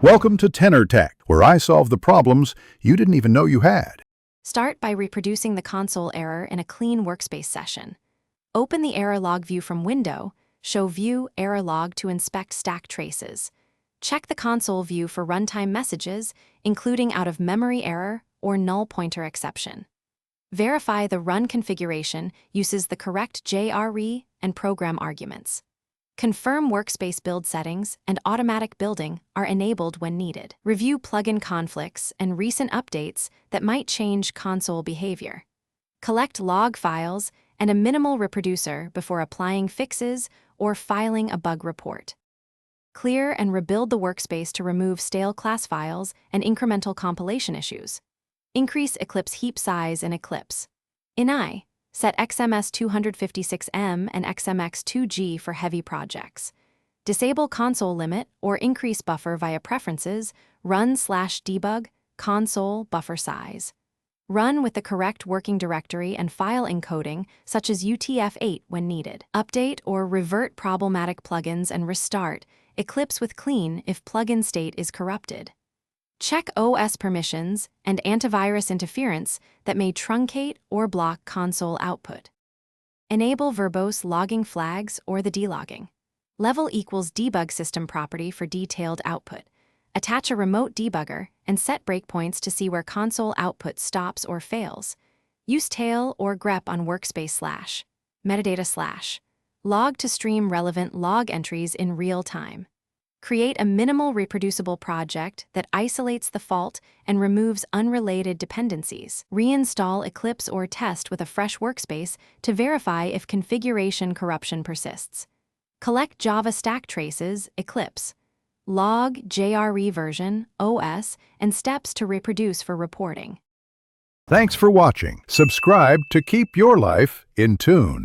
Welcome to Tenor Tech, where I solve the problems you didn't even know you had. Start by reproducing the console error in a clean workspace session. Open the error log view from Window, show View Error Log to inspect stack traces. Check the console view for runtime messages, including out-of-memory error or null pointer exception. Verify the run configuration uses the correct JRE and program arguments. Confirm workspace build settings and automatic building are enabled when needed. Review plugin conflicts and recent updates that might change console behavior. Collect log files and a minimal reproducer before applying fixes or filing a bug report. Clear and rebuild the workspace to remove stale class files and incremental compilation issues. Increase Eclipse heap size in Eclipse. Set XMS 256M and XMX 2G for heavy projects. Disable console limit or increase buffer via preferences, run/debug, console buffer size. Run with the correct working directory and file encoding, such as UTF-8 when needed. Update or revert problematic plugins and restart Eclipse with clean if plugin state is corrupted. Check OS permissions and antivirus interference that may truncate or block console output. Enable verbose logging flags or the delogging. Level equals debug system property for detailed output. Attach a remote debugger and set breakpoints to see where console output stops or fails. Use tail or grep on workspace /metadata/ log to stream relevant log entries in real time. Create a minimal reproducible project that isolates the fault and removes unrelated dependencies. Reinstall Eclipse or test with a fresh workspace to verify if configuration corruption persists. Collect Java stack traces, Eclipse, log JRE version, OS, and steps to reproduce for reporting. Thanks for watching. Subscribe to keep your life in tune.